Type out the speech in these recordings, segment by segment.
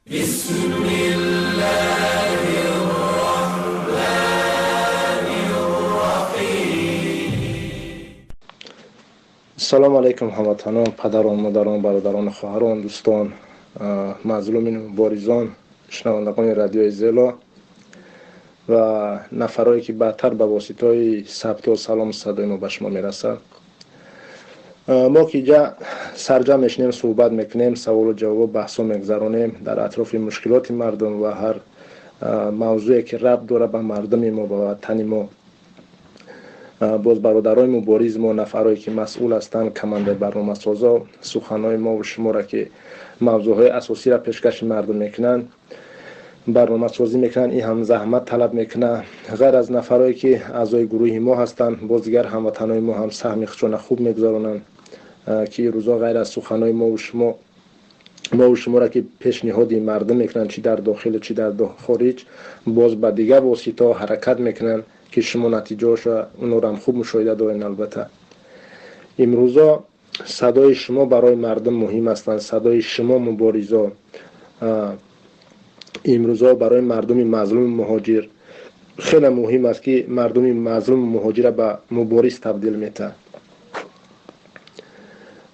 بسم الله الرحمن الرحیم. سلام علیکم هموطنان، پدران، مادران، برادران، خواهران، دوستان، مظلومین، مبارزان، شنوندگان رادیو زیلا و نفرایی که بعدتر به واسطه ثبت و سلام صدای ما به شما میرسند. ما که اینجا سرجم میشنیم، صحبت میکنیم، سوال و جواب بحث میگذرانیم در اطراف مشکلات مردم و هر موضوعی که ربط داره به مردم ما، به وطن ما. باز برادرای مبارز ما، نفرایی که مسئول هستند، کمانده برنامه سازا، سخنهای ما و شما را که موضوعهای اساسی را پیشکش مردم میکنن، برنامه سازی میکنن، این هم زحمت طلب میکنه. غیر از نفرایی که اعضای گروه ما هستند، باز دیگر هموطنای ما هم سهم خودشون خوب میگذارونن که روزا غیر از سخنهای ما و شما را که پیشنهادی مردم میکنن، چی در داخل چی در خارج، باز به دیگر واسطه حرکت میکنن که شما نتیجه‌اش اون را هم خوب مشاهده دارین. البته امروزا صدای شما برای مردم مهم است. صدای شما مبارزا امروزا برای مردم مظلوم مهاجر خیلی مهم است که مردم مظلوم مهاجر به مبارز تبدیل میته.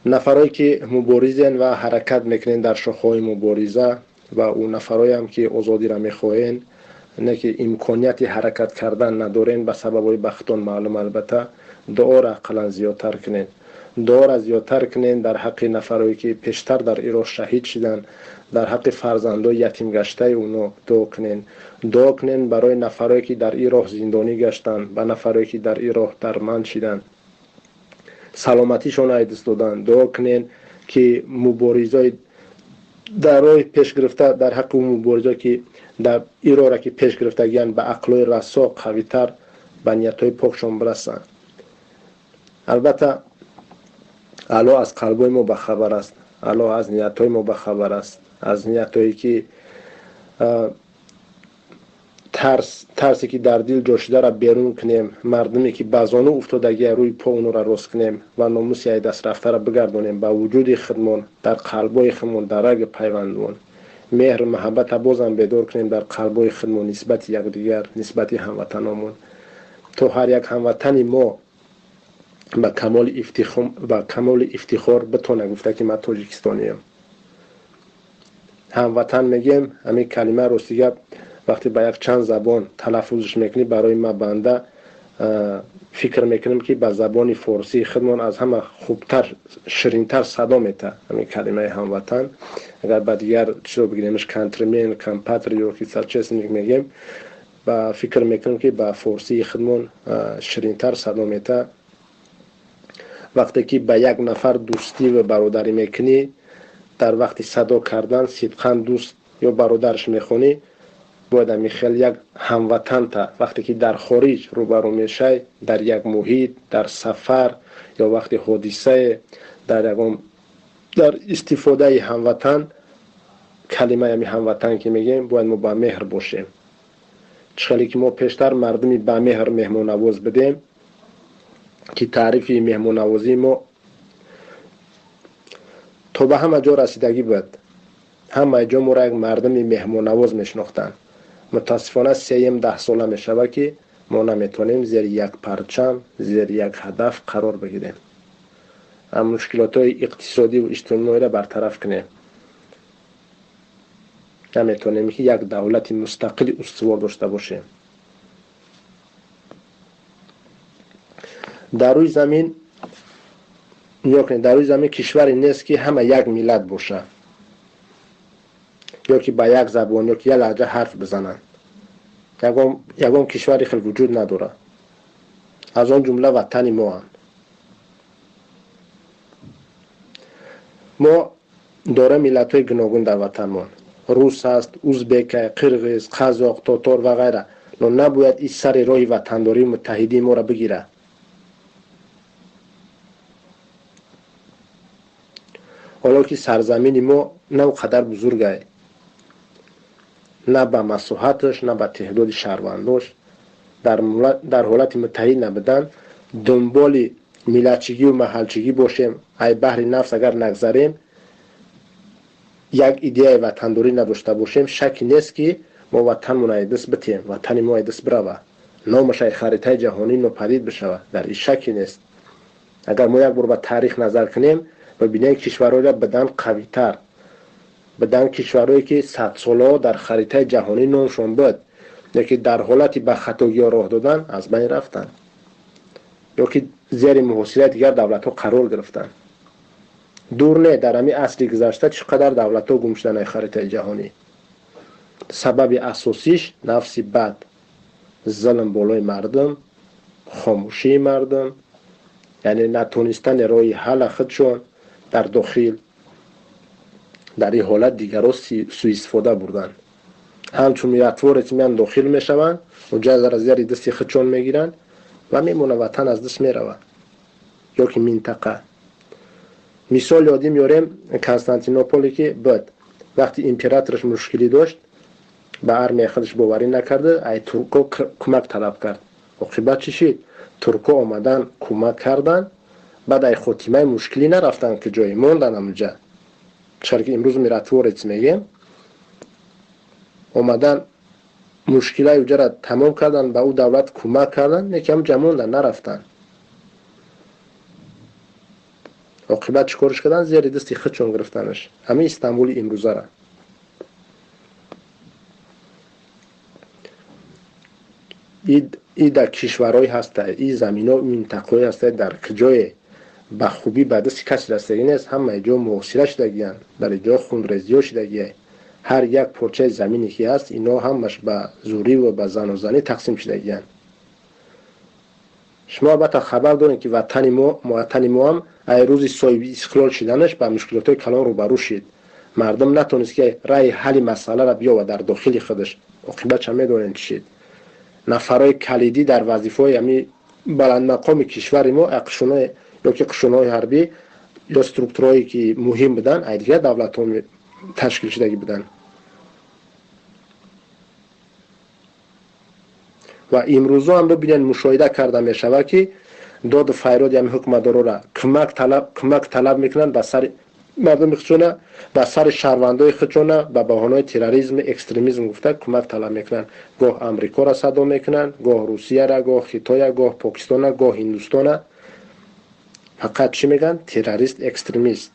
نفرایی که مبارزین و حرکت میکنین در شاخه‌های مبارزه و اون نفرایی هم که آزادی را میخواین، نه که امکانیت حرکت کردن ندارین به سبب بختان معلوم، البته دعا را اقلا زیادتر کنین. دعا را زیادتر کنین در حق نفرایی که پیشتر در ایران شهید شدن، در حق فرزندای یتیم گشته اونو دعا کنین. دعا کنین برای نفرایی که در ایران زندانی گشتن، به نفرایی که در ایران درمند شدن، سلامتیشون را دست دادن. دعا کنین که مبارزای در راه پیش گرفته، در حق مبارزه که در ایران را که پیش گرفتگیان به عقلای رسا قویتر به نیتهای پاکشان برسن. البته الله از قلبای ما بخبر است، الله از نیتهای ما بخبر است، از نیتهایی که ترسی که در دل جا شده را بیرون کنیم، مردمی که بزانو افتادگی روی پا اونو را راست کنیم و ناموس ای دست رفته را بگردانیم به وجود خودمان، در قلبای خودمان، در رگ پیوندمان. مهر و محبت بازم بیدار کنیم در قلبای خودمان نسبت یکدیگر، نسبت هموطنامون، تا هر یک هموطن ما با کمال افتخار بتونه گفته که من تاجیکستانیم. هموطن میگیم، همین کلمه راستیگه وقتی با یک چند زبان تلفظش میکنی، برای ما بنده فکر میکنم که با زبان فارسی خودمان از همه خوبتر، شیرینتر صدا میته همین کلمه هموطن. اگر با دیگر چرا بگیریمش کانتریمن، کامپاتریوت که چیز میگیم، با فکر میکنم که با فارسی خودمان شیرینتر صدا میته. وقتی که با یک نفر دوستی و برادری میکنی، در وقت صدا کردن صدقاً دوست یا برادرش میخونی، باید میخیل یک هموطن تا وقتی که در خارج روبرو میشه، در یک محیط، در سفر یا وقت حادثه، در استفاده هموطن، کلمه هموطن که میگیم، باید ما با مهر باشیم. چخلی که ما پیشتر مردمی با مهر مهمون نواز بدیم که تعریف مهمون نوازی ما تا به همه جا رسیدگی بود. همه جا ما را یک مردم مهمون نواز میشناختن. متاسفانه 10 ساله میشود که ما نمیتونیم زیر یک پرچم، زیر یک هدف قرار بگیریم، هم مشکلات های اقتصادی و اجتماعی را برطرف کنیم. نمیتونیم که یک دولت مستقل استوار داشته باشیم. در روی زمین کشوری نیست که همه یک ملت باشه، یا که با یک زبان یا که یک لهجه حرف بزنن. یگام کشوری خیلی وجود نداره، از آن جمله وطن ما هم. ما داره ملت های گوناگون در وطن ما، روس هست، ازبک، قرغیز، قزاق، تاتار و غیره. نباید این سر راه وطنداری متحدی ما را بگیره. حالا که سرزمین ما نه قدر بزرگه، نه به مساحتش، نه به تعداد شهرونداش، در حالت متحد نبودن، دنبال ملتچگی و محلچگی باشیم. ای بحر نفس اگر نگذاریم، یک ایده وطنداری نداشته باشیم، شکی نیست که ما وطنمون از دست بتیم، وطن ما از دست بروه، نامش از خریطه جهانی ناپدید بشود. در این شکی نیست. اگر ما یک بار به تاریخ نظر کنیم ببینیم کشورهایی را بدن قوی‌تر، بدن کشورهایی که 100 ساله در خریطه جهانی نامشون بود یا که در حالتی به خطاگی راه دادن از بین رفتن یا که زیر محاصره دیگر دولت ها قرار گرفتن. دور نه در همین عصر گذشته چقدر دولت ها گم شدن از خریطه جهانی. سبب اساسیش نفس بد، ظلم بالای مردم، خاموشی مردم، یعنی نتونستن راه حل خودشون در داخل در این حالت دیگر سوء استفاده بردن. همچون میراتوارت میان داخل میشوند و جای از زیر دستی خودشون میگیرن و میمونه وطن از دست میروه یا که منطقه. مثال یادی میاریم کنستانتینوپولی که بود وقتی امپراتورش مشکلی داشت به ارمیه خودش باوری نکرده، ای ترکو کمک طلب کرد. عاقبت چی شد؟ ترکو آمدن کمک کردن، بعد ای خاتمه مشکلی نرفتن که جای موندن همونجا. چرا که امروز میراتوارت میگیم آمدن مشکلای اوجا را تمام کردن، به او دولت کمک کردن، یکم جموندن نرفتن. عاقبت چیکارش کردن؟ زیر دستی خودشون گرفتنش. همین استانبول امروزه را. این در کشورهای هسته، این زمین ها منطقه هسته در کجای به خوبی به دست کسی رسیدگی نیست. همه جا محاصره شدگی، در جا خونریزی شدگی. هر یک پارچه زمینی که هست اینا همش به زوری و به زن و زنی تقسیم شدگی. شما البته خبر دارین که وطن ما هم ای روز صاحب استقلال شدنش به مشکلات کلان روبرو شد. مردم نتونست که رای حل مسئله را بیاوه در داخل خودش. عاقبت چه میدونین چی شد؟ نفرای کلیدی در وظیفه‌های همین بلند مقام کشور ما اقشونای یا که قشونای حربی یا استروکتورایی که مهم بودن ای دیگه دولت ها تشکیل شدگی بودن. و امروز هم ببینن مشاهده کرده می شود که داد و فریاد یعنی حکومتدارا را کمک طلب میکنن به سر مردم خودشون، به سر شهروندای خودشون به بهانه تروریسم اکستریمیسم گفته کمک طلب میکنن. گاه امریکا را صدا میکنن، گاه روسیه را، گاه خیتای، گاه پاکستان، گاه هندوستان. فقط چی میگن؟ تروریست اکستریمیست.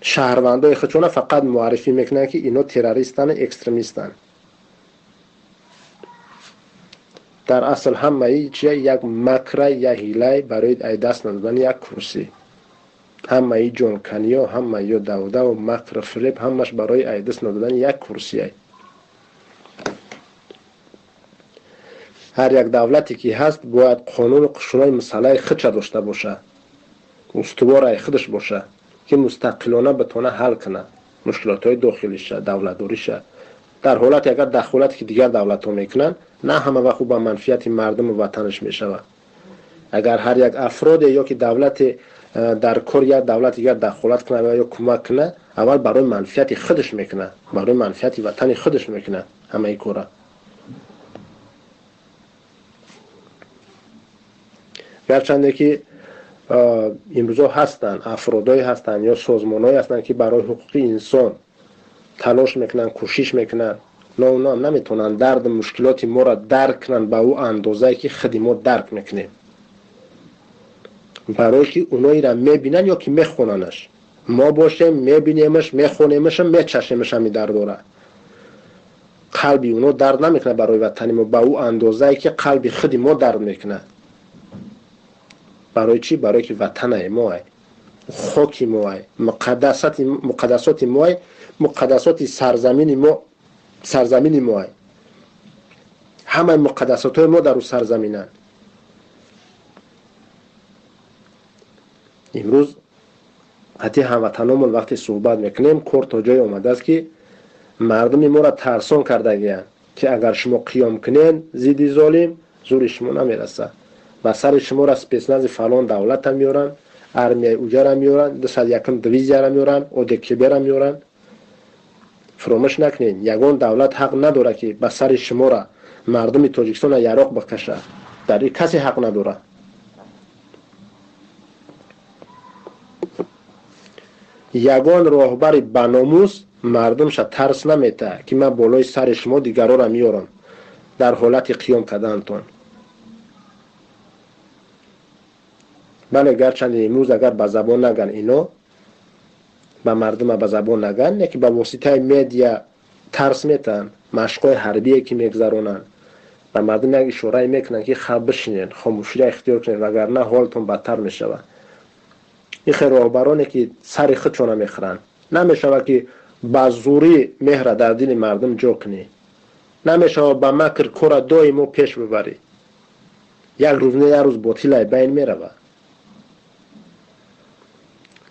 شهروندای خودشون فقط معرفی میکنن که اینا تروریستن اکستریمیستن. در اصل همه چیه یک مکر، یک حیله برای دست ندادن یک کرسی. همه جون کنیا، همه دوده و مکر فریب همش برای دست ندادن یک کرسی. هر یک دولتی که هست باید قانون و قشونای مسئله خودش داشته باشه، استوار خودش باشه که مستقلانه بتونه حل کنه مشکلات های داخلیش، دولت داریش. در حالت اگر دخالت که دیگر دولت ها میکنن نه همه وقت به منفعت مردم و وطنش میشود. اگر هر یک افراد یا که دولت در کار یک دولت دیگر دخالت کنه یا کمک کنه، اول برای منفعت خودش میکنه، برای منفعت وطن خودش میکنه همه ای کارا. گرچنده که امروزا هستن افرادای هستن یا سازمانای هستن که برای حقوق انسان تلاش میکنن، کوشش میکنن، نه اونا نمیتونن درد مشکلات ما را درک کنن به او اندازه‌ای که خود ما درک میکنیم. برای که اونایی را میبینن یا که میخوننش، ما باشیم میبینیمش، میخونیمش، میچشیمش همی درد داره. قلبی اونو درد نمیکنه برای وطن ما به او اندازه‌ای که قلبی خود ما درد میکنه. برای چی؟ برای که وطن ما، خاک ما، مقدسات ما، مقدسات سرزمین ما، همه مقدسات ما در اون سرزمینن. امروز حتی هموطنامون وقتی صحبت میکنیم کار تا جای آمده است که مردم ما را ترسان کرده گیان که اگر شما قیام کنین ضد ظالم زور شما نمیرسه و سر شما را سپیسناز فلان دولت هم میارن، ارمیه اوجا را میارن، 201 دیویزیا را میارن، اودکبه را میارن. فراموش نکنین یگان دولت حق نداره که به سر شما را مردم تاجیکستان یراق بکشه. در این کسی حق نداره. یگان راهبر بناموس مردمش ترس نمیته که من بالای سر شما دیگران را میارم در حالت قیام کردنتون. بله گرچند امروز اگر به زبان نگن اینا، به مردم به زبان نگن، یکی به واسطه میدیا ترس میتن، مشقای حربی که میگذرونن و مردم یک اشاره میکنن که خب بشینین، خاموشی را اختیار کنین وگرنه حالتون بدتر میشوه. این خیر راهبرانی که سر خودشون میخرن، نمیشوه که با زوری مهر در دل مردم جا کنی، نمیشوه با مکر کار دائما پیش ببری. یک روز نه یک روز باطل بین میروه.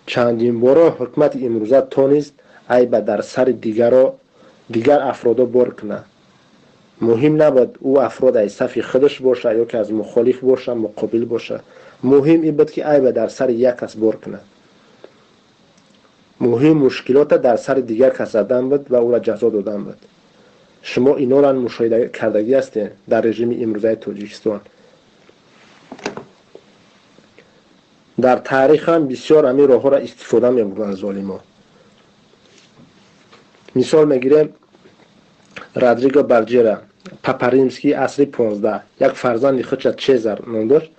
چندین بار حکومت امروزه تونست عیب در سر دیگر افراد بار کنه. مهم نبود او افراد از صف خودش باشه یا که از مخالف باشه مقابل باشه، مهم این بود که عیب در سر یک کس بار کنه. مهم مشکلات در سر دیگر کس زدن بود و او را جزا دادن بود. شما اینا را مشاهده کردگی هستین در رژیم امروزه تاجیکستان. در تاریخ هم بسیار همین راه ها را استفاده می‌بردن ظالما. مثال میگیریم رادریگو برجرا پاپاریمسکی عصر 15 یک فرزند خودش چزار نام داشت،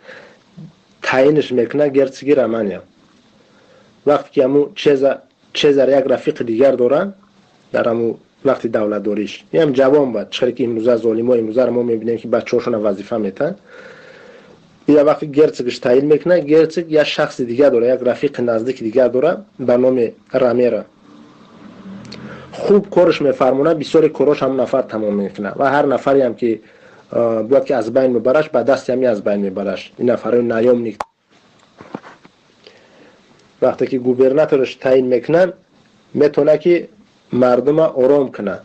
تعیینش میکنه گرچگی رومانیا. وقتی که همون چزار یک رفیق دیگر دارن در همون وقتی دولت داریش، این هم جوان بود، چرا که امروزه ظالما امروزه ما میبینیم که بچه‌هاشون وظیفه میتن. یا وقتی گرچگش تعیین میکنه، گرچگ یا شخص دیگر داره، یک رفیق نزدیک دیگر داره به نام رامیرا. خوب کارش میفرمونه، بسیار کاراش هم نفر تمام میکنه و هر نفری هم که باید که از بین میبرش به دست همی از بین میبرش. این نفر نیام نیست. وقتی که گوبرناتورش تعیین میکنن میتونه که مردم آرام کنه،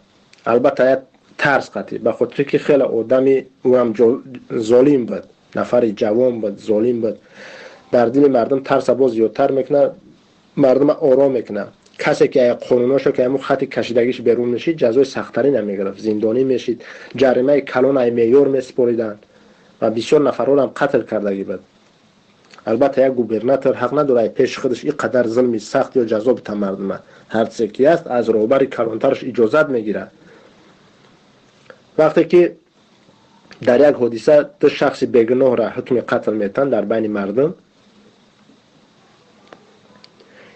البته ترس قطعی، به خاطر که خیلی آدمی او هم ظالم بود، نفر جوان بود، ظالم بود، در دل مردم ترس باز زیادتر میکنه، مردم آرام میکنه. کسی که قانوناشو که همون خط کشیدگیش بیرون میشید جزای سخت‌تری نمیگرفت، زندانی میشید، جریمه کلان ای میور میسپریدن و بسیار نفران هم قتل کردگی بود. البته یک گوبرناتور حق نداره پیش خودش این قدر ظلم سخت یا جزا بده مردم. هر چه کی است از راهبر کلانترش اجازت میگیره. وقتی که در یک حادثه دو شخص بیگناه را حکم قتل میتن در بین مردم،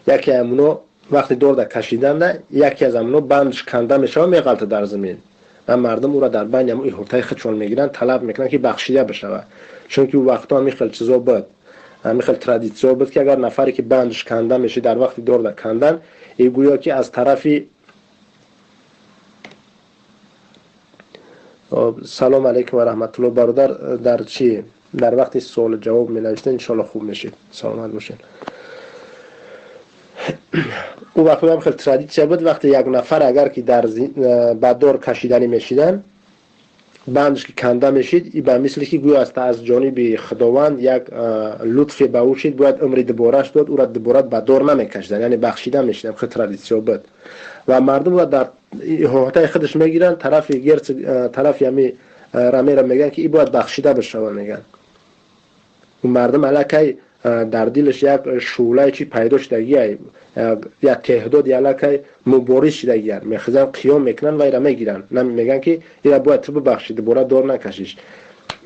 یکی همونو وقتی دور کشیدن، یکی از همونو بندش کنده میشه و میغلطه در زمین و مردم او را در بین همون احاطه خودشون میگیرن، طلب میکنن که بخشیده بشه. چون که او وقتا همین خیلی چیزا بود، همین خیلی ترادیسیون بود که اگر نفری که بندش کنده میشه در وقت دور کندن، ای گویا که از طرفی سلام علیکم و رحمت الله برادر، در چی در وقت سوال جواب می نوشتن ان شاء الله خوب میشید، سلامت باشین. او وقتی هم خیلی ترادیسیون بود، وقتی یک نفر اگر که در بعد دور کشیدنی میشیدن بندش که کنده میشید، این به مثل که گویا است از جانب خداوند یک لطف به او شد، باید عمری دوبارهش داد، او را دوباره به دور نمیکشیدن، یعنی بخشیده میشدن. خیلی ترادیسیون بود و مردم را در احاطه خودش میگیرن، طرف یمی رامیرا میگن که این باید بخشیده بشه میگن. و مردم علاقه در دلش یک شعله چی پیدا شدگی، یا تعداد علاقه مبارز شدگی میخوان قیام میکنن و ایرا میگیرن، میگن که ایرا باید تو ببخشید دوباره دور نکشیش.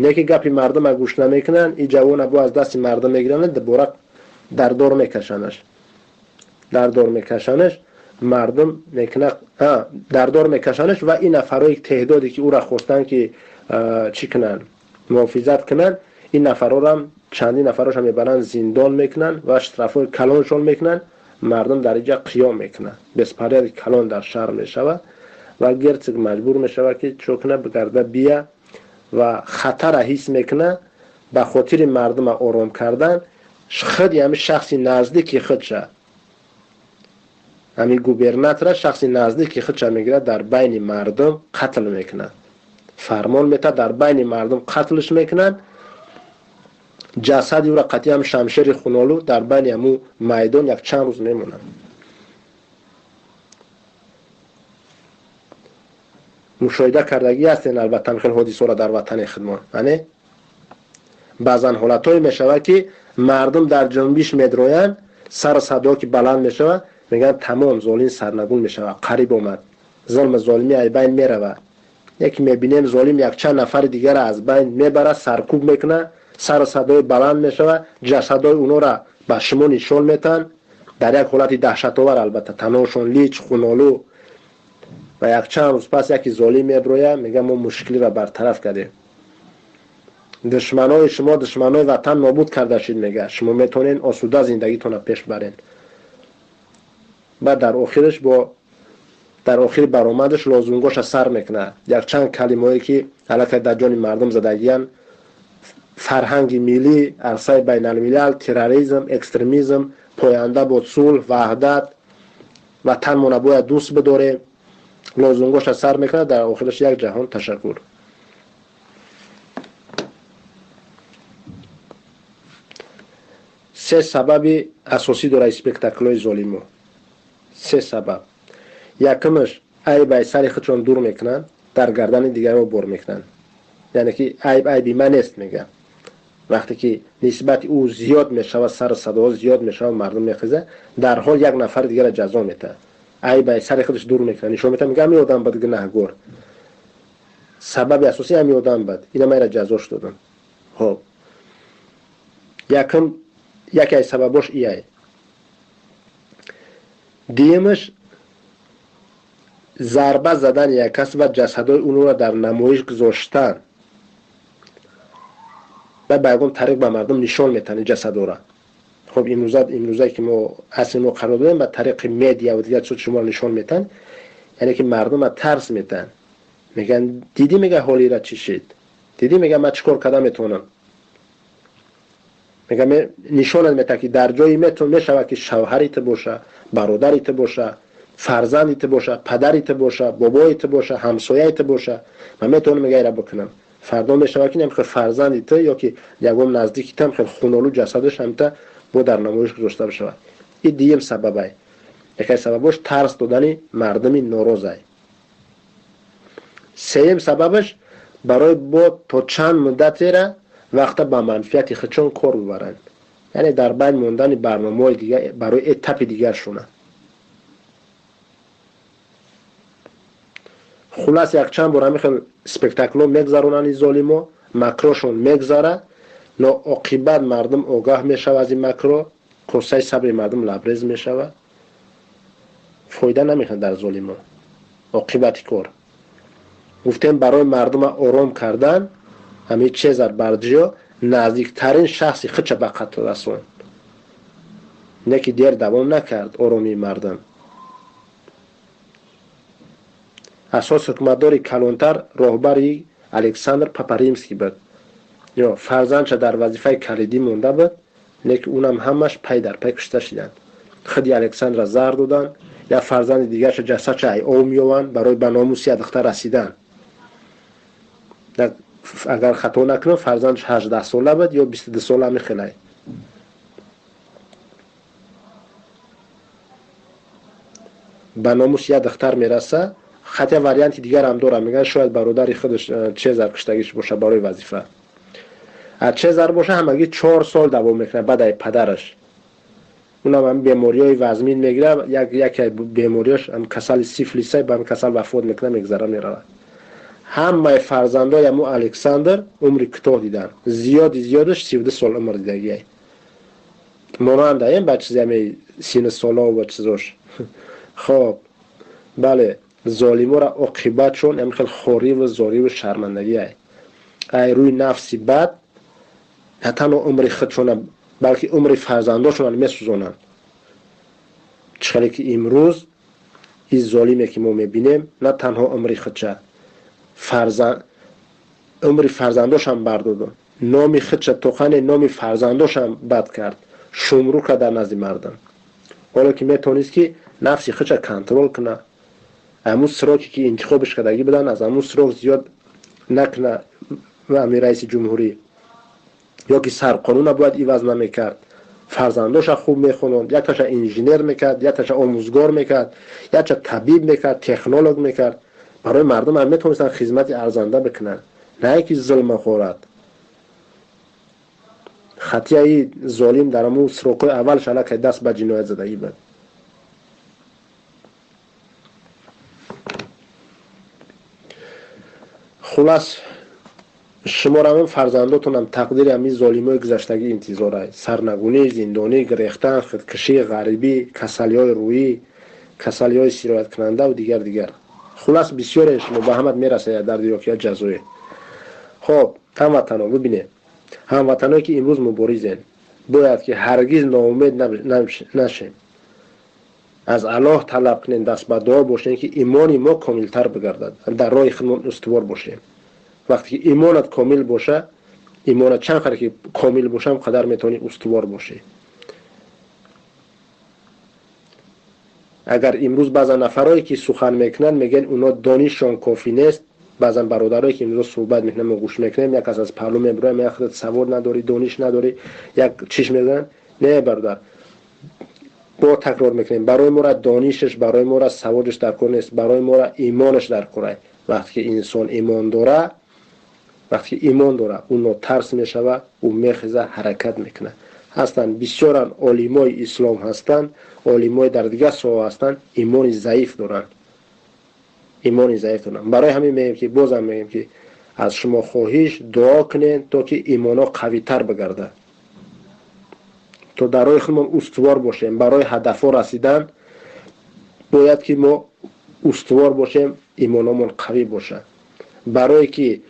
نه که گپی مردم گوش نمیکنن، این جوان با از دست مردم میگیرن دوباره در دور میکشنش، مردم میکنه در دور میکشنش و این نفرای تعدادی که او را خواستن که چی کنن، محافظت کنن، این نفرا هم چندین نفرش هم میبرن زندان میکنن و اشترافای کلانشون میکنن. مردم در اینجا قیام میکنن، بسپاری کلان در شهر میشوه و گرچه مجبور میشوه که چوکنه بگرده بیا و خطر حس میکنه. به خاطر مردم آرام کردن خود همین شخصی نزدیکی خودشه، همین گوبرناتور شخصی نزدیکی خودشه میگیره در بین مردم قتل میکنه، فرمان میته در بین مردم قتلش میکنن. جسد او را قطعی هم شمشیر خونالو در بین همون میدان یک چند روز میمونن. مشاهده کردگی هستین البته خیلی حادثه را در وطن خودمان. یعنی بعضا حالتایی میشوه که مردم در جنبش میدروین، سر صدا که بلند میشوه، میگن تمام ظالم سرنگون میشه، قریب اومد، ظلم ظالمی از بین میره. یکی میبینیم ظالم یک چند نفر دیگر از بین میبره، سرکوب میکنه، سر صدای بلند میشه، جسدای اونو را به شما نشون میتن در یک حالت دهشت‌آور، البته تناشون لیچ خونالو. و یک چند روز پس یکی ظالم میبرویه میگه ما مشکلی را برطرف کردیم، دشمنای شما دشمنای وطن نابود کرده شید، میگه شما میتونین آسوده زندگیتون را پیش برین. بعد در آخر برآمدش لازونگاش سر میکنه، یک چند کلمه‌ای که علاقه در جان مردم زدگیان: فرهنگ ملی، عرصه بین الملل، تروریسم، اکستریمیسم، پاینده با صلح، وحدت، وطن ما نباید دوست بداریم. لازونگاش سر میکنه، در آخرش یک جهان تشکر. سه سبب اساسی داره اسپکتاکل‌های ظالمو. سه سبب. یکمش عیب سر خودشون دور میکنن، در گردن دیگران بر میکنن. یعنی که عیب من نیست میگن. وقتی که نسبت او زیاد میشه و سر صدا زیاد میشه و مردم میخیزه، در حال یک نفر دیگر را جزا میده. عیب سر خودش دور میکنه، نشون میده میگه می آدم بد گناهگار. سبب اساسی همی آدم بد، اینا میره جزاش دادن. خب یکی از سبباش ایه. دیمش ضربه زدن یک کس و جسدای اونو را در نمایش گذاشتن و به طریق به مردم نشان میتن جسدا را. خب امروزه که ما اصل ما قرار دادیم به طریق مدیا و دیگر چیز شما نشان میتن، یعنی که مردم را ترس میتن، میگن دیدی میگه حالی را چی شد، دیدی میگه من چیکار کردم میتونم، میگه نشانت میده که در جایی میشوه که شوهریت باشه، برادریت باشه، فرزندیت باشه، پدریت باشه، بابایت باشه، همسایه‌ایت باشه، من میتونم میگه ایرا بکنم. فردا میشوه که نمیخواد فرزندیت یا که یکم نزدیکیت هم خیلی خونالو جسدش هم تا با در نمایش گذاشته بشه. این دیم سببه. یکی سببش ترس دادن مردم ناراضی. سوم سببش برای با تا چند مدتی را وقت با منفعت خودشون کار ببرن، یعنی در بین موندن برنامه‌های دیگه برای اتپ دیگر شونه. خلاص یک چند بار همین خیلی اسپکتاکلو میگذارونن این ظالمو، مکروشون میگذاره، نا عاقبت مردم آگاه میشه از این مکرو، قصه صبر مردم لبریز میشه، فایده نمیخواد در ظالمو. عاقبت کار گفتیم برای مردم آرام کردن همین چیزر برجا نزدیکترین شخصی خودش به قتل رسون، نه که دیر دوام نکرد آرامی مردم. اساس حکومتداری کلانتر راهبری الکساندر پاپاریمسکی بود، یا فرزندش در وظیفه کلیدی مونده بود، نه که اونم همش پی در پی کشته شدند. خودی الکساندر زر دادن، یا فرزند دیگرش جسدش ای او میوان برای به ناموس دختر رسیدن. اگر خطا نکنم فرزندش 18 ساله بود یا 22 ساله میخونه. به ناموس دختر میرسه. خطی وریانتی دیگر هم داره، میگن شاید برادری خودش چیزر کشتگیش باشه برای وظیفه. از چیزر باشه همگی 4 سال دوام میکنه بعد از پدرش. اونم هم بیماریای وزمین میگیره، یک بیماریش هم کسل سیفلیسه، به هم کسل وفات میکنه، میگذره میره. همه فرزندای مو الکساندر عمر کوتاه دیدن، زیادش 32 سال عمر دیدگی. مانند این بچه زمین سین سالا و چیزاش. خب بله، ظالمو را عاقبت چون هم خیلی خوری و زاری و شرمندگی ای روی نفسی بد، نه تنها عمر خودشون بلکه عمر فرزنداشون میسوزونن. چخیلی که امروز این ظالمی که ما میبینیم نه تنها عمر خودشه، عمر فرزنداش هم بردادن، نام خودش توخن نام فرزنداش هم بد کرد، شمرو کرد در نزد مردم. حالا که میتونست که نفسی خودش کنترل کنه، همون سراکی که انتخابش کردگی بدن از همون سراک زیاد نکنه و امیر رئیس جمهوری، یا که سرقانون باید ایواز نمیکرد، فرزنداش خوب میخوند، یکیش انجینیر میکرد، یکیش آموزگار میکرد، یکیش طبیب میکرد، تکنولوژ میکرد. برای مردم هم میتونستن خدمت ارزنده بکنن، نه که ظلم خورد. خطیه ظالم در همون سراکای اولش علاقه دست به جنایت زدگی بود. خلاص شما را هم فرزنداتونم تقدیر همین ظالمای گذشتگی انتظاره، سرنگونی، زندانی، گریختن، خودکشی، غریبی، کسلی‌های روحی، کسلی‌های سیرایت کننده و دیگر. خلاص بسیار شما به همت میرسه در دیوکیت جزوی. خب هموطنان ببینید، هموطنانی که امروز مبارزین باید که هرگز ناامید نشیم. از الله طلب کنین، دست به دعا باشین که ایمان ما کاملتر بگردد، در راه خودمون استوار باشیم. وقتی که ایمانت کامل باشه، ایمانت چند قدر که کامل باشه هم قدر میتونی استوار باشی. اگر امروز بعضا نفرایی که سخن میکنن میگن اونا دانششان کافی نیست، بعضا برادرایی که امروز صحبت میکنن ما گوش میکنیم، یک از پهلو میبره میگه خودت سواد نداری، دانش نداری، یک چیش میزنن. نه برادر، با تکرار میکنیم برای ما را دانشش، برای ما را سوادش در کار نیست، برای ما را ایمانش در کاره. وقتی که انسان ایمان داره، وقتی ایمان داره اون ترس میشوه، اون میخزه حرکت میکنه. هستن بسیارن عالمای اسلام هستن، عالمای در دیگه سوها هستن، ایمان ضعیف دارن، ایمان ضعیف دارن. برای همین میگیم که بازم میگیم که از شما خواهش دعا کنین تا که ایمانا قوی تر بگرده، تا در راه خودمون استوار باشیم. برای هدفها رسیدن باید که ما استوار باشیم، ایمانمون قوی باشه. برای که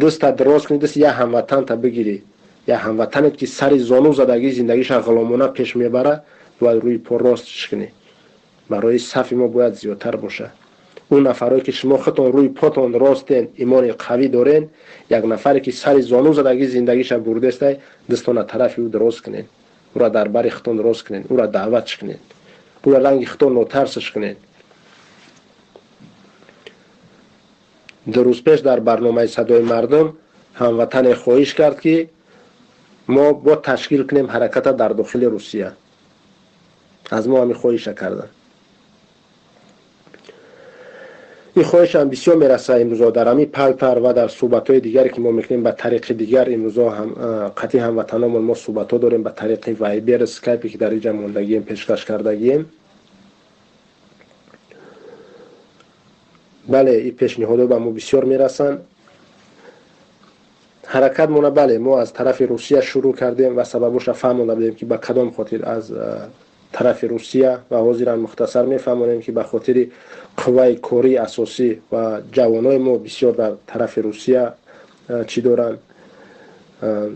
دست دراز کنی، دست یه هموطن تا بگیری، یه هموطنت که سر زانو زدگی زندگیش غلامانه پیش میبره، باید روی پا راستش کنی. برای صف ما باید زیادتر باشه. اون نفرایی که شما خودتون روی پاتون راستین، ایمان قوی دارین، یک نفری که سر زانو زدگی زندگیش برده است، دستون طرف او دراز کنین، او را در بر خودتون دراز کنین، او را دعوتش کنین، او را رنگ خودتون نوترسش کنین. دو روز پیش در برنامه صدای مردم هموطن خواهش کرد که ما با تشکیل کنیم حرکت در داخل روسیه. از ما همین خواهش کردن. این خواهش هم بسیار میرسه امروز در همین پلتر و در صحبت‌های دیگری که ما میکنیم به طریق دیگر. امروز هم قطعی هموطنان ما صحبت‌ها داریم به طریق وایبر، اسکایپی که در اینجا موندگیم پیشکش کردگیم. بله این پیشنهادها به ما بسیار میرسن. حرکت مونه بله ما از طرف روسیه شروع کردیم و سببش فهمیده بودیم که به کدام خاطر از طرف روسیه و حاضرا مختصر میفهمونیم که به خاطر قوای کاری اساسی و جوانای ما بسیار در طرف روسیه چی دارن،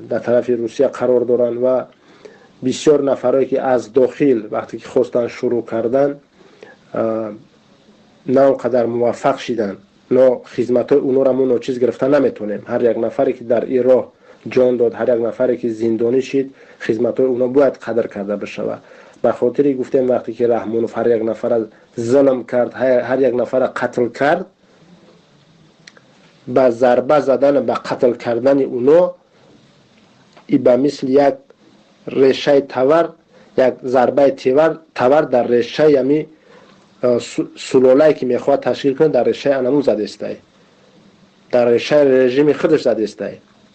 در طرف روسیه قرار دارن و بسیار نفرایی که از داخل وقتی که خواستن شروع کردن نه اونقدر موفق شدن، نه خدمتای اونا را ما چیز گرفتن نمیتونیم. هر یک نفری که در این راه جان داد، هر یک نفری که زندانی شد، خدمتای اونا باید قدر کرده بشه. به خاطر گفتیم وقتی که رحمانوف هر یک نفر ظلم کرد، هر یک نفر قتل کرد، با ضربه زدن به قتل کردن اونا ای به مثل یک ریشه تور، یک ضربه تور در ریشه یمی سلوله‌ای که میخواد تشکیل کنه در ریشه انمون زده است، در ریشه رژیم خودش زده است.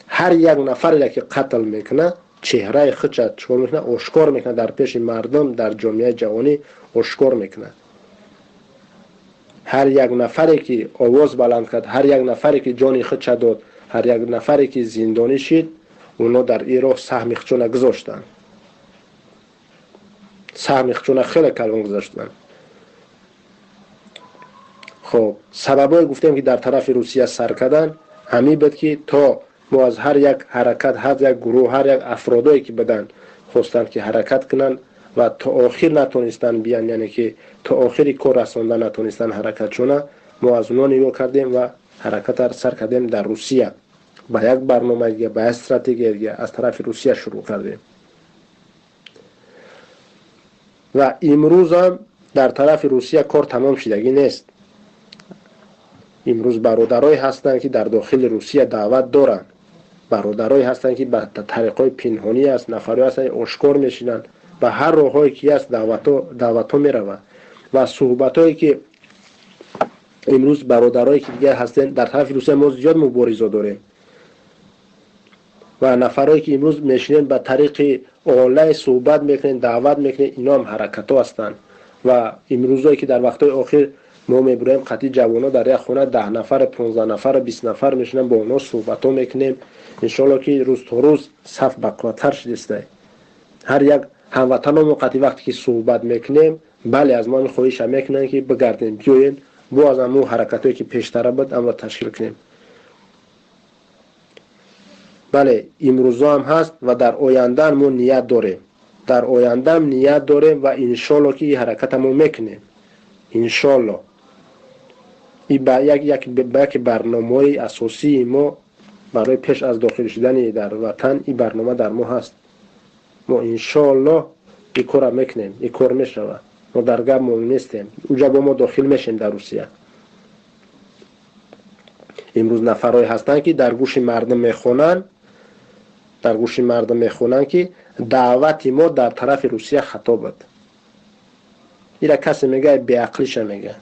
هر یک نفری که قتل میکنه چهره خودش چکار میکنه، آشکار میکنه در پیش مردم، در جامعه جوانی آشکار میکنه. هر یک نفری که آواز بلند کرد، هر یک نفری که جان خودش داد، هر یک نفری که زندانی شد، اونا در این راه سهم خودشون گذاشتن، سهم خودشون خیلی کلان گذاشتن. خب سببای گفتیم که در طرف روسیه سر کردن همین بود که تا ما از هر یک حرکت، هر یک گروه، هر یک افرادایی که بدن خواستن که حرکت کنن و تا آخر نتونستن بیان، یعنی که تا آخری کار رساندن نتونستن حرکت شونه، ما از اونا نیو کردیم و حرکت را سر کردیم در روسیه. با یک برنامه دیگه، با استراتژی دیگه از طرف روسیه شروع کردیم و امروز هم در طرف روسیه کار تمام شدگی نیست. امروز برادرای هستند که در داخل روسیه دعوت دارن، برادرای هستند که به طریقای پنهانی است، نفری هستند آشکار میشینن، به هر راهایی که است دعوت‌ها میروند و صحبتایی که امروز برادرایی که دیگه هستند در طرف روسیه ما زیاد مبارزه داریم و نفرایی که امروز میشینن به طریق آنلاین صحبت میکنن، دعوت میکنن، اینا هم حرکت‌ها هستند و امروزایی که در وقتهای آخر ما میبریم قطعی جوانا در یک خونه 10 نفر 15 نفر 20 نفر میشنن با اونا صحبت ها میکنیم. انشالله که روز تا روز صف بقوتر شده. هر یک هموطنان قطعی وقتی که صحبت میکنیم بله از ما خواهش میکنن که بگردیم بیاین باز هم حرکتایی که پیشتر بود اما تشکیل کنیم. بله امروزا هم هست و در آینده ما نیت داریم. در آینده هم نیت داریم و انشالله که این حرکت ما میکنیم. انشالله این یک برنامه اساسی ما برای پیش از داخل شدن در وطن این برنامه در ما هست. ما انشالله این کار میکنیم. این کار میشود. ما در گپ ما نیستیم. اونجا با ما داخل میشیم در روسیه. امروز نفرای هستن که در گوش مردم میخونن که دعوت ما در طرف روسیه خطا بود. اینا کسی میگه بی عقلیش میگه.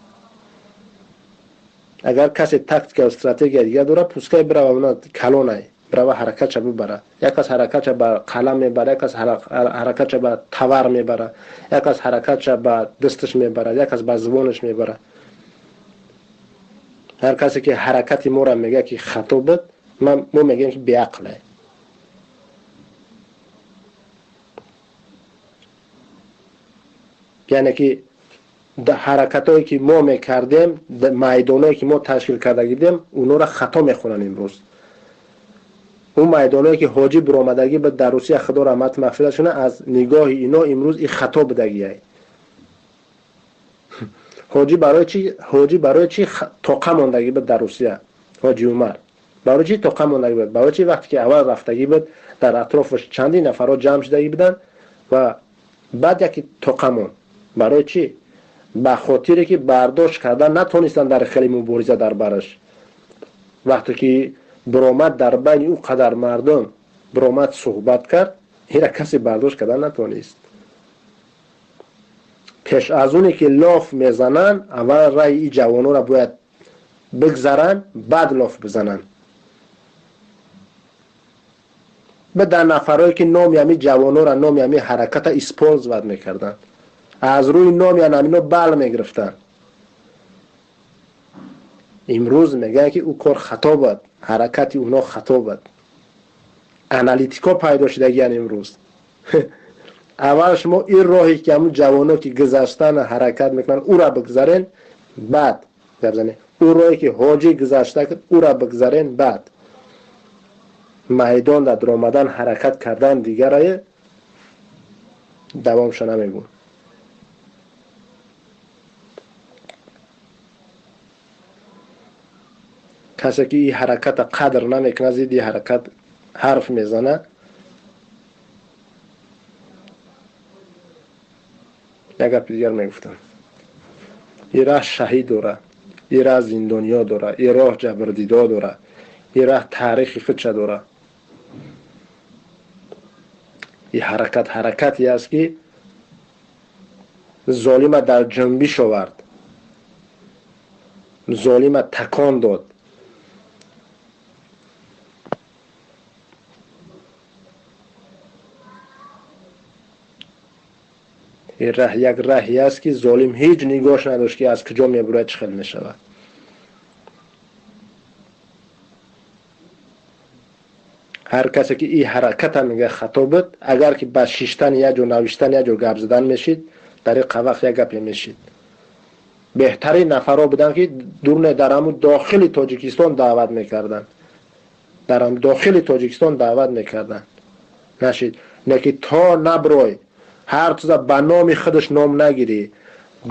اگر کسی تاکتیک و استراتژی دیگه داره پوسکای بره و اونا کلونه بره و حرکتش ببره. یک از حرکتش با قلم میبره، یک از حرکتش با تور میبره، یک از حرکتش با دستش میبره، یک از با زبانش میبره. هر کسی که حرکت ما را میگه که خطا بود ما میگیم که بی عقله. یعنی که حرکتایی که ما میکردیم میدانایی که ما تشکیل کرده بودیم اونا را خطا میخونن امروز. اون میدانایی که حاجی برآمدگی به در روسیه خدا رحمت مغفرت کنه از نگاه اینا امروز این خطا بودگیه. حاجی برای چی طاقه ماندگی بود در روسیه؟ حاجی عمر برای چی طاقه ماندگی بود؟ برای چی وقتی که اول رفتگی بود در اطرافش چندین نفرها جمع شده بودن و بعد یکی طاقه ماند؟ برای چی؟ به خاطری که برداشت کردن نتونستن در خیلی مبارزه در برش. وقتی که برآمد در بین او قدر مردم برآمد صحبت کرد اینا کسی برداشت کردن نتونست. پیش از اونی که لاف میزنن اول رای این جوانو را باید بگذارن بعد لاف بزنن. به در نفرهایی که نام یمی جوانو را نام یمی حرکت اسپانس ود میکردن از روی نام یعنی اینا بل میگرفتن. امروز میگن که او کار خطا بود، حرکت اونا خطا بود. انالیتیکا پیدا شده یعنی امروز اول شما این راهی که همون جوانا که گذشتن حرکت میکنن او را بگذارین بعد بزنین. او راهی که حاجی گذشته کرد او را بگذارین بعد میدان در آمدن حرکت کردن دیگره دوامش نمیگون. کسی که این حرکت قدر نمیکنه از این حرکت حرف میزنه یک گپ دیگر میگفتم. این راه شهید داره، این راه زندانیا داره، این راه جبردیدا داره، این راه تاریخ خودش داره. این حرکتی است که ظالم در جنبش آورد، ظالم تکان داد. این راه یک راهی است که ظالم هیچ نگاهش نداشت که از کجا میبره چه خیل میشود. هر کسی که این حرکت میگه خطا بود اگر که با شیشتن یا جو نوشتن یا جو گپ زدن میشید در این وقت یک گپ میشید. بهترین نفرها بودن که دورنه در همون داخل تاجیکستان دعوت میکردن، در هم داخل تاجیکستان دعوت میکردن نشید. نه که تا نبروی هر چیز به نام خودش نام نگیری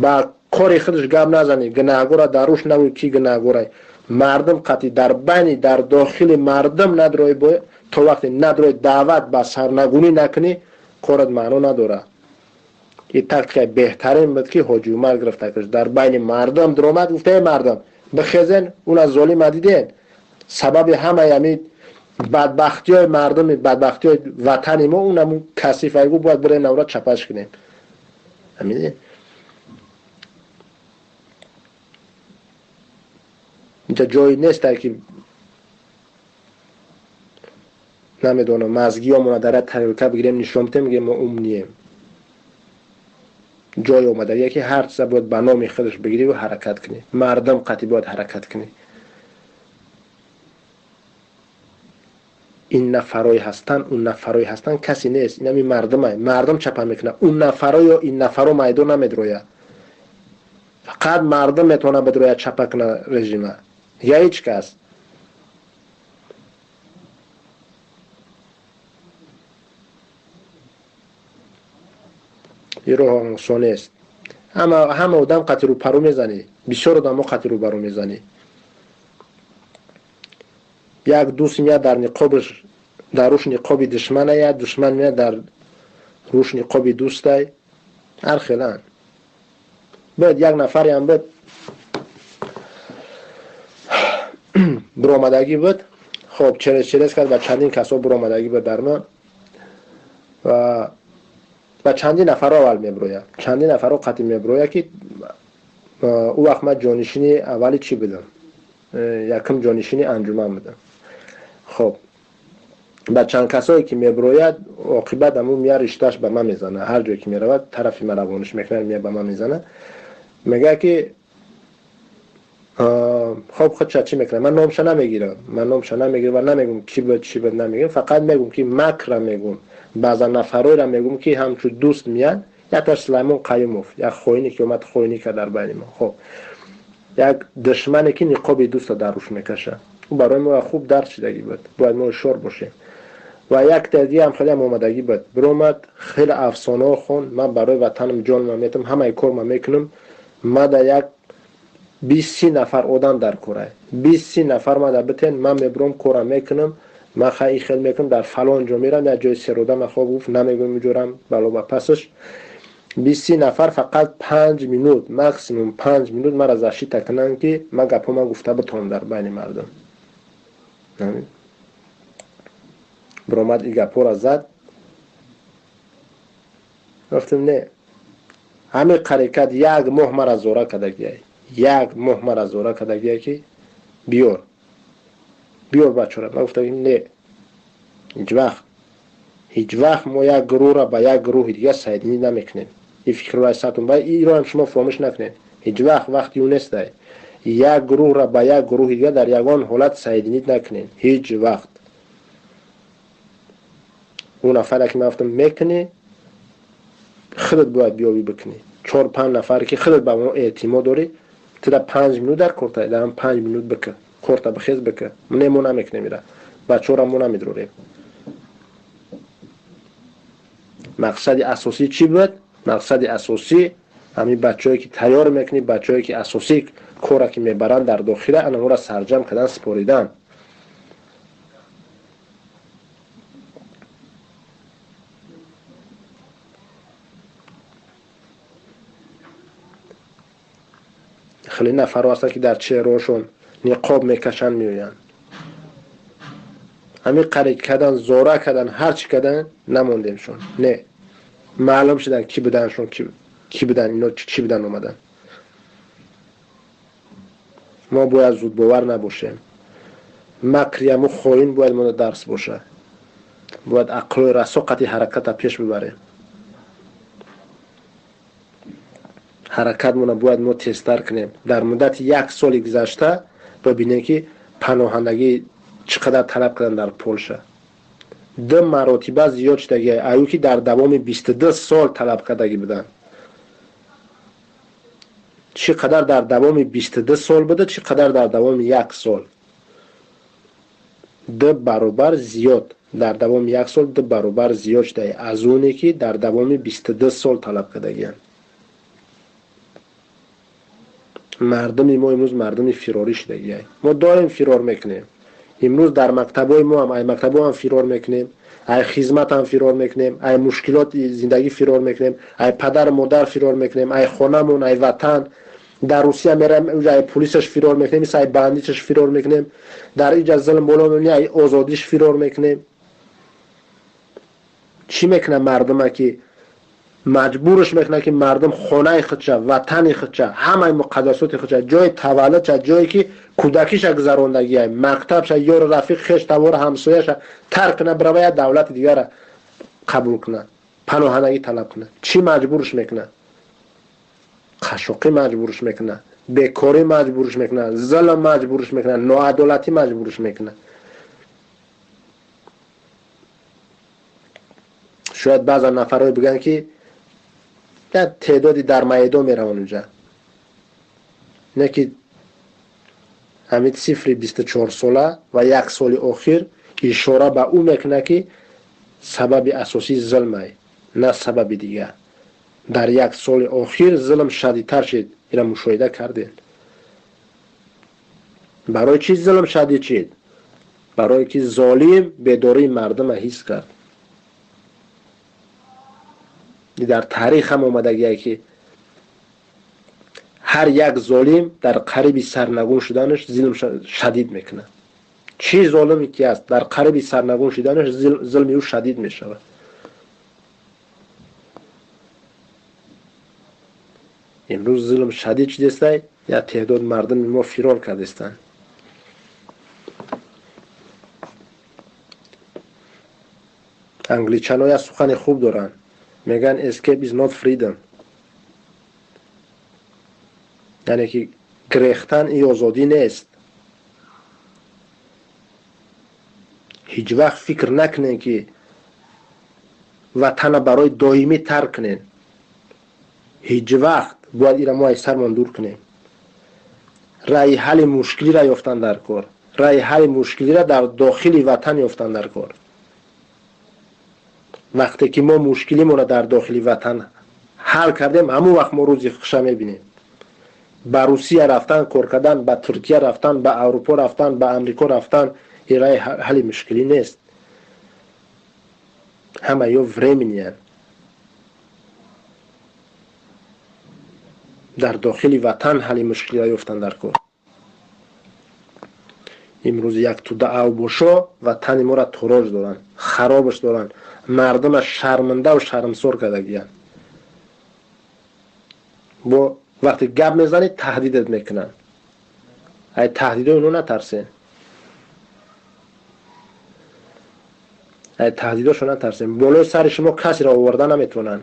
با کار خودش گپ نزنی گناهگار دروش نگوی کی گناهگاره. مردم قطعی در بین در داخل مردم ندروی باید تا وقتی ندروی دعوت با سرنگونی نکنی کارت معنا نداره. این تاکتیک بهترین بود که حاجی عمر گرفته کرد در بین مردم درآمد گفته مردم بخیزن اون از ظالم دیدین سبب همه یعنی بدبختی های مردم بدبختی های وطن ما اونم کثیفه گو باید برای نورا چپش کنیم. همینه اینجا جایی نیست که نمیدونم مزگی همون در تحریکه بگیریم نشون بده میگه ما اون نیم. جای اومدگی که هر چیز باید به نام خودش بگیری و حرکت کنی. مردم قطعی باید حرکت کنی. این نفرای هستن اون نفرای هستن کسی نیست. این همین مردمه. مردم چپه میکنه. اون نفرا یا این نفرا میدون نمیدرویه. فقط مردم میتونه بدرویه چپه کنه رژیمه یا هیچ کس. این راه آسان است. همه آدم قطع رو پرو میزنی. بسیار آدم قطع رو برو میزنی. یک دوست میاد در نقابش در روش نقابی دشمنه، یا دشمن میاد در روش نقابی دوسته. هر خیلان باید یک نفری هم باید برآمدگی بود. خب چرس کرد و چندین کسا برآمدگی بود در ما و چندین نفر اول میبرویه. چندین نفر قطعی میبرویه که او وقت من جانشینی اولی چی بدم؟ یکم جانشینی انجمن بدم. خب بعد چند کسایی که میبروید عاقبت همون میاد رشتهش به من میزنه. هر جایی که میرود طرفی من روانش میکنه میاد به من میزنه. میگه که خب خود چی میکنه؟ من نامش نمیگیرم. و نمیگم کی بود چی بود نمیگم. فقط میگم که مکر میگم. بعضا نفرای را میگم که همچون دوست میاد. یا تا سلیمان قیوموف یک خوینی که اومد خوینی که در بین ما. خب یک دشمنی که نقاب دوست در روش میکشه. او برای ما خوب درس شدگی بود. باید ما شور باشیم. و یک دیگه هم خیلی اومدگی بود. برآمد خیلی افسانه خون. من برای وطنم جانم میتم. همه کار من میکنم. ما در یک 20 نفر آدم در کوره. 20 نفر ما در بتن من میبرم کارم میکنم. من خیلی میکنم در فلان جا میرم. در جای سروده من خواب گفت نمیگم میجورم بالا و پسش. 20 نفر فقط 5 مینوت ماکسیموم 5 مینوت مرا زشی تکنن که من گپا من گفته بتونم در بین مردم. برآمد این گپا را زد. گفتم نه همین قریکت یک ماه مرا زوره کدگیه. یک ماه مرا زوره کدگیه که بیار بچه را. من گفتم نه هیچ وقت ما یک گروه را با یک گروه دیگه سایدینی نمیکنیم. این فکر را ساتون باید این را هم شما فراموش نکنید. هیچ وقت اون نیست. یک گروه را با یک گروه دیگه در یگان حالت سایدینی نکنید. هیچ وقت. اون نفر که من گفتم میکنی خودت باید بیابی بکنی. 4-5 نفر که خودت با اون اعتماد داری تو در 5 مینوت در کورتا در 5 مینوت بکن کورتا بخیز بکن. من نمیکنه میره بچه را من نمیدروریم. مقصد اساسی چی بود؟ مقصد اساسی همین بچه‌ای که تیار میکنی، بچه‌ای که اساسی کارا که میبرن در داخله اونها را سرجم کردن سپاریدن. خیلی نفر هستن که در چهرهاشون نقاب میکشن میوین. همین قریب کردن زوره کردن هر چی کردن نموندیمشون. نه معلوم شدن کی بودنشون کی بودن اینا چی بودن اومدن. ما باید زود باور نباشیم. مکریم و خوین باید ما درس باشه. باید عقل و رساقت حرکت پیش ببریم. حرکت مون باید ما تستر کنیم. در مدت 1 سال گذشته ببینیم که پناهندگی چقدر طلب کردن در پولشا. 2 مراتب زیاد شده. ایو که در دوام 22 سال طلب کردگی بودن. چقدر در دوام 22 سال بوده، چقدر در دوام 1 سال. 2 برابر زیاد. در دوام 1 سال 2 برابر زیاد شده از اونی که در دوام 22 سال طلب کردگی. مردم ما امروز مردم فراری شده. ما داریم فرار میکنیم. امروز در مکتبای ما هم ای مکتبا هم فرار میکنیم، ای خدمت هم فرار میکنیم، ای مشکلات زندگی فرار میکنیم، ای پدر مادر فرار میکنیم، ای خانمون، ای وطن. در روسیه میرم اونجا ای پلیسش فرار میکنیم، ای بندیش فرار میکنیم. در اینجا ظلم بالا میبینی ای آزادیش فرار میکنیم. چی میکنه مردم که مجبورش میکنه که مردم خانه خودشه، وطن خودشه، همه مقدسات خودشه، جای تولدش، جایی که کودکیش گذراندگیه، مکتبش، یار رفیق خش توار همسایه‌اش ترک کنه برای دولت دیگر قبول کنه، پناهندگی طلب کنه. چی مجبورش میکنه؟ قشوقی مجبورش میکنه، بیکاری مجبورش میکنه، ظلم مجبورش میکنه، ناعدالتی مجبورش میکنه. شاید بعضا نفرای بگن که در تعدادی در میدان میرن اونجا، نه که همین صفر 24 ساله و یک سال اخیر اشاره به او میکنه که سبب اساسی ظلمه، نه سبب دیگه. در یک سال اخیر ظلم شدیدتر شد، اینا مشاهده کردین. برای چی ظلم شدید شد؟ برای که ظالم بیداری مردم حس کرد. در تاریخ هم آمدگیه که هر یک ظالم در قریب سرنگون شدنش ظلم شدید میکنه. چی ظالمی که است در قریب سرنگون شدنش ظلم او شدید میشود. امروز ظلم شدید شده، یا تعداد مردم ما فرار کردستند. انگلیچان ها سخن خوب دارن، میگن escape is not freedom، یعنی که گریختن این آزادی نیست. هیچ وقت فکر نکنین که وطن برای دائمی ترک کنین. هیچ وقت باید این را ما از سرمان دور کنیم. رای حل مشکلی را یافتن در کار، رای حل مشکلی را در داخل وطن یافتن در کار. وقتی که ما مشکلی ما را در داخل وطن حل کردیم، همون وقت ما روزی خوش میبینیم. به روسیه رفتن کار کردن، به ترکیه رفتن، به اروپا رفتن، به امریکا رفتن، این رای حل مشکلی نیست. همه یا ورمینیان. در داخل وطن حل مشکلی را یافتن در کار. امروز یک تو دعو باشا وطن ما را تراج دارن، خرابش دارن، مردم شرمنده و شرمسار کرده گیان. با وقتی گپ میزنی تهدیدت میکنن. ای تهدیدا اینو نترسین، ای تهدیداشو نترسین. بالای سر شما کسی را آوردن نمیتونن.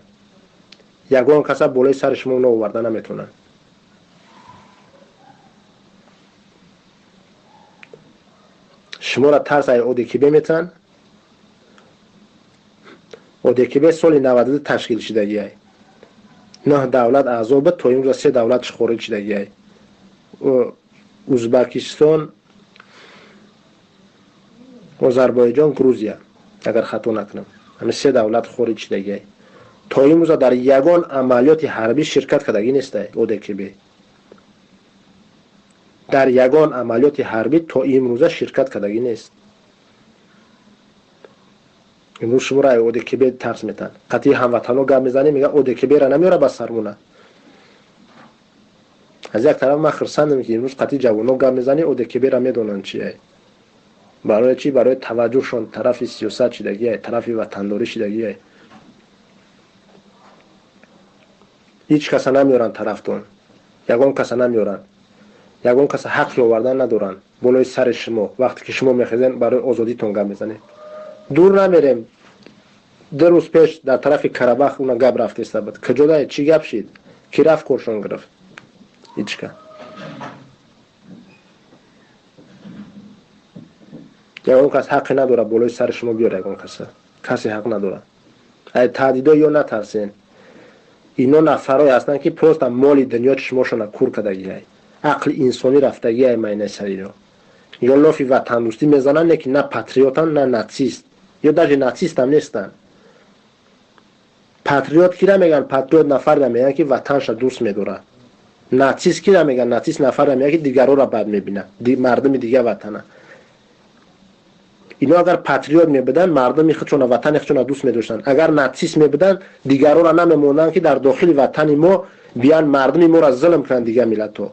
یگان کس بالای سر شما اونو آوردن نمیتونن. شما را ترس ای اودکیبه میتن. اودکیبه سال 92 تشکیل شدگیه. 9 دولت اعضا بود، تا امروز 3 دولتش خارج شدگیه. ازبکستان، آذربایجان، گروزیا، اگر خطا نکنم، همه 3 دولت خارج شدگیه. تا امروز در یگان عملیات حربی شرکت کردگی نیست اودکیبه. در یگان عملیات حربی تا امروز شرکت کردگی نیست. امروز شما را اودکیبه ترس میتن. قطعی هموطنا گپ میزنی میگه اودکیبه را نمیاره با سرمونه. از یک طرف من خرسندم که امروز قطعی جوانا گپ میزنی اودکیبه را میدونن چیه. برای چی؟ برای توجهشون طرف سیاست شدگیه، طرف وطنداری شدگیه. هیچ کس نمیارن طرفتون. یگان کس نمیارن. یگان کس حق آوردن ندارن. بالای سر شما وقتی که شما میخواین برای آزادیتون گپ میزنید. دور نمیریم. 2 روز پیش در طرف کربخ اون گپ رفته است بود. کجا چی گپ شد؟ کی رفت کورشون گرفت؟ هیچ که. یگان کس حق نداره بالای سر شما بیاره. یگان کسی حق نداره. ای تهدیدا یا نترسین. اینا نفرای هستن که پروست مال دنیا چشماشون کور کردگیه. عقل انسانی رفتگیه معنی سریرا. یا لافی وطن دوستی میزنن، نه که نه پاتریوتن نه ناتسیست، یا در ناتسیست هم نیستن. پاتریوت کی را میگن؟ پاتریوت نفر را میگن که وطنش را دوست میداره. ناتسیست کی را میگن؟ ناتسیست نفر را میگن که دیگران را بد میبینه، مردم دیگه وطنه. اینا اگر پاتریوت میبودن مردم خودشون وطن خودشون دوست می‌داشتن. اگر ناتسیست میبودن دیگران را نمیموندن که در داخل وطن ما بیان مردم ما را ظلم کنن. دیگه ملت‌ها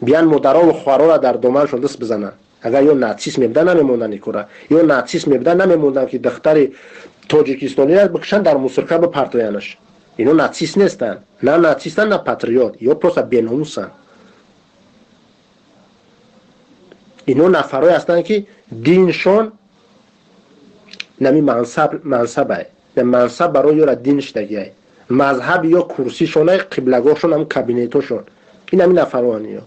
بیان مدرا و خوارا را در دامنشون دست بزنن. اگر یا ناتسیست میبودن نمیموندن ایکورا، یا ناتسیست میبودن نمیموندن که دختر تاجیکستانی را بکشن در موسیقی بپرتوینش. اینا ناتسیست نیستن، نه ناتسیستن نه پاتریوت، یا پروسا بیناموسن. اینا نفرای هستن که دینشون نمی منصبه. به منصب برای یورا دین شدگیه. مذهب یا کرسیشون های قبلگاهشون هم کابینتشون این همین نفروانی ها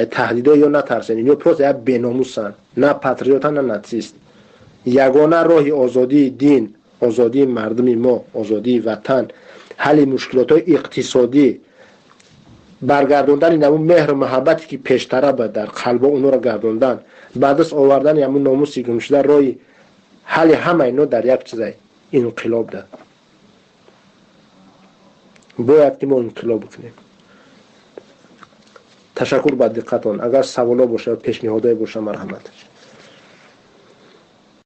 تهدیدا یا نترسن یا پروت یا بیناموسن نه پاتریوتن نه ناتیست یگانه راه آزادی دین آزادی مردم ما آزادی وطن حل مشکلات های اقتصادی برگردوندن این همون مهر و محبتی که پیشتره بود در قلب اونو را گردوندن بعد از آوردن همون ناموسی گم شده راه حل همه اینا در یک چیزای انقلاب ده باید که ما انقلاب بکنیم. تشکر با دقتتون. اگر سوالا باشه پیشنهادایی باشه مرحمت.